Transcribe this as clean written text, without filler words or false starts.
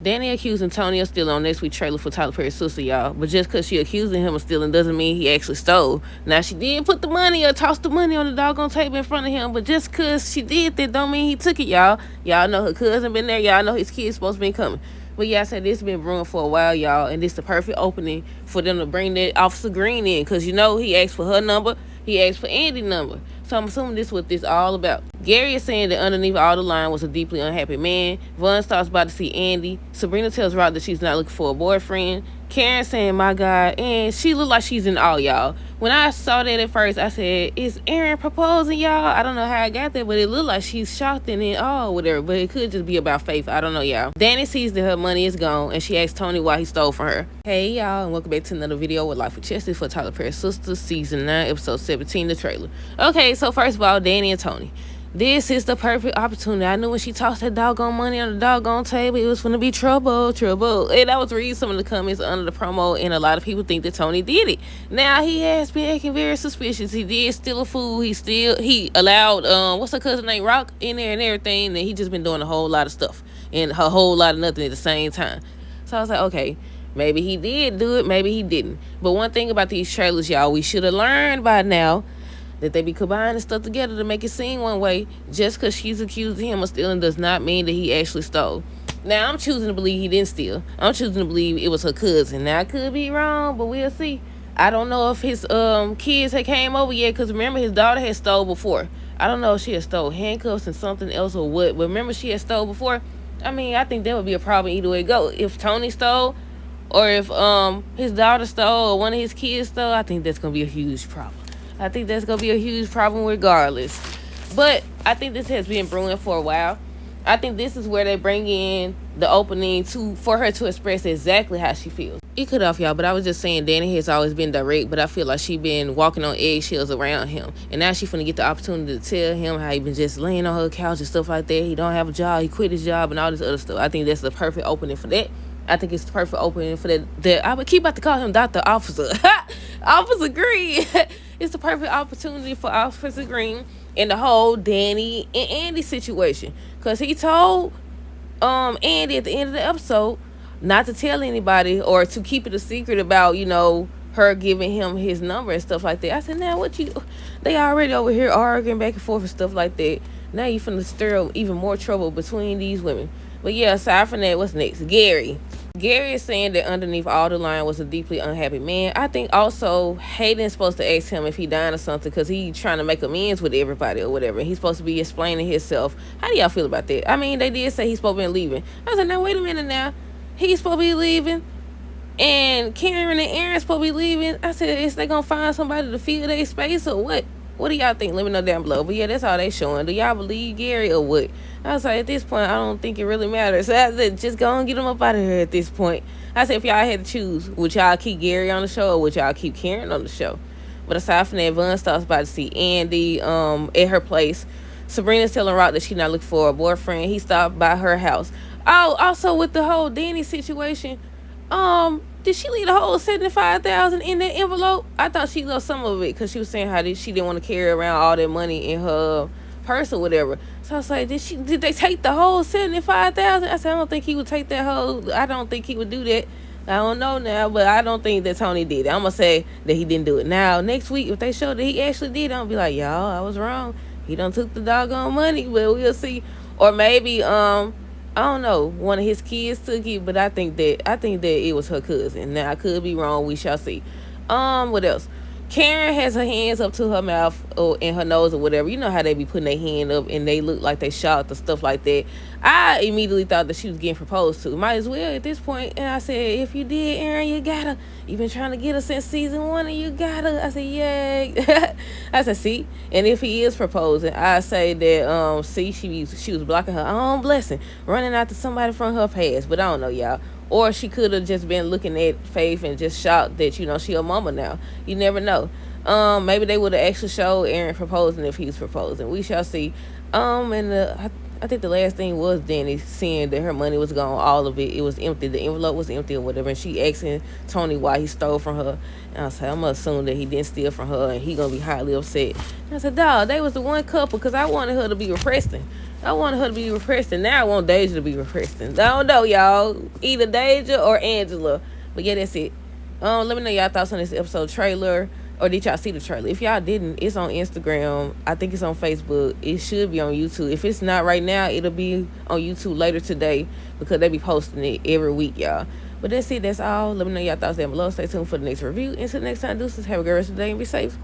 Danny accusing Tony of stealing on next week's trailer for Tyler Perry's sister, y'all. But just because she accusing him of stealing doesn't mean he actually stole. Now, she did put the money or toss the money on the doggone table in front of him, but just because she did that don't mean he took it, y'all. Y'all know her cousin been there. Y'all know his kid's supposed to be coming. But yeah, I said this been brewing for a while, y'all, and this the perfect opening for them to bring that Officer Green in, because you know he asked for her number, he asked for Andy's number. So I'm assuming this is what this all about. Gary is saying that underneath all the line was a deeply unhappy man. Vaughn starts about to see Andy. Sabrina tells Rob that she's not looking for a boyfriend. Karen saying, my God, and she look like she's in awe, y'all. When I saw that at first, I said, is Aaron proposing, y'all? I don't know how I got there, but it looked like she's shocked and in awe or whatever, but it could just be about faith. I don't know, y'all. Danny sees that her money is gone, and she asks Tony why he stole from her. Hey, y'all, and welcome back to another video with Life with Chesty for Tyler Perry's Sistas, Season 9, Episode 17, the trailer. Okay, so first of all, Danny and Tony. This is the perfect opportunity. I knew when she tossed that doggone money on the doggone table, it was gonna be trouble. And I was reading some of the comments under the promo, and a lot of people think that Tony did it. Now, he has been acting very suspicious. He did steal a food. He allowed, what's her cousin named Rock in there and everything, and he just been doing a whole lot of stuff and a whole lot of nothing at the same time. So I was like, okay, maybe he did do it, maybe he didn't. But one thing about these trailers, y'all, we should have learned by now that they be combining stuff together to make it seem one way. Just because she's accusing him of stealing does not mean that he actually stole. Now, I'm choosing to believe he didn't steal. I'm choosing to believe it was her cousin. Now, I could be wrong, but we'll see. I don't know if his kids had came over yet, because remember, his daughter had stole before. I don't know if she had stole handcuffs and something else or what, but remember she had stole before? I mean, I think that would be a problem either way it go. If Tony stole, or if his daughter stole, or one of his kids stole, I think that's going to be a huge problem. I think that's going to be a huge problem regardless. But I think this has been brewing for a while. I think this is where they bring in the opening for her to express exactly how she feels. It cut off, y'all, but I was just saying Danny has always been direct, but I feel like she been walking on eggshells around him. And now she finna get the opportunity to tell him how he been just laying on her couch and stuff like that. He don't have a job. He quit his job and all this other stuff. I think that's the perfect opening for that. I think it's the perfect opening for that. I would keep about to call him Dr. Officer. Officer Green. It's the perfect opportunity for Officer Green and the whole Danny and Andy situation. Because he told Andy at the end of the episode not to tell anybody or to keep it a secret about, you know, her giving him his number and stuff like that. I said, now they already over here arguing back and forth and stuff like that. Now you finna stir up even more trouble between these women. But yeah, aside from that, what's next? Gary is saying that underneath all the line was a deeply unhappy man. I think also Hayden's supposed to ask him if he dying or something, because he's trying to make amends with everybody or whatever. He's supposed to be explaining himself. How do y'all feel about that? I mean, they did say he's supposed to be leaving. I was like, now wait a minute now. He's supposed to be leaving, and Karen and Aaron's supposed to be leaving. I said, is they going to find somebody to fill their space or what? What do y'all think? Let me know down below. But yeah, that's all they showing. Do y'all believe Gary or what? I was like, at this point, I don't think it really matters. So I said, just go and get him up out of here at this point. I said, if y'all had to choose, would y'all keep Gary on the show or would y'all keep Karen on the show? But aside from that, Vaughn starts about to see Andy at her place. Sabrina's telling Rock that she's not looking for a boyfriend. He stopped by her house. Oh, also with the whole Danny situation, did she leave the whole $75,000 in that envelope? I thought she left some of it because she was saying how she didn't want to carry around all that money in her purse or whatever. So I was like, did they take the whole $75,000? I said, I don't think he would take that whole. I don't think he would do that. I don't know now, but I don't think that Tony did it. I'm gonna say that he didn't do it. Now next week, if they show that he actually did, I'm gonna be like, y'all, I was wrong. He done took the doggone money, but we'll see. Or maybe I don't know, one of his kids took it, but I think that it was her cousin. Now I could be wrong. We shall see. What else? Karen has her hands up to her mouth or in her nose or whatever. You know how they be putting their hand up and they look like they shocked or stuff like that. I immediately thought that she was getting proposed to. Might as well at this point. And I said, if you did, Aaron, you gotta. You've been trying to get her since season 1 and you gotta. I said, yay. I said, see. And if he is proposing, I say that, see, she was blocking her own blessing, running after somebody from her past. But I don't know, y'all. Or she could have just been looking at Faith and just shocked that, you know, she a mama now. You never know. Maybe they would have actually showed Aaron proposing if he's proposing. We shall see. And I think the last thing was Danny seeing that her money was gone, all of it. It was empty. The envelope was empty or whatever. And she asking Tony why he stole from her. And I said, I'm going to assume that he didn't steal from her and he going to be highly upset. And I said, dawg, they was the one couple because I wanted her to be with Preston. I wanted her to be with Preston. Now I want Deja to be with Preston. I don't know, y'all. Either Deja or Angela. But yeah, that's it. Let me know y'all thoughts on this episode trailer. Or did y'all see the trailer? If y'all didn't, it's on Instagram. I think it's on Facebook. It should be on YouTube. If it's not right now, it'll be on YouTube later today because they be posting it every week, y'all. But that's it. That's all. Let me know y'all thoughts down below. Stay tuned for the next review. Until next time, deuces. Have a good rest of the day and be safe.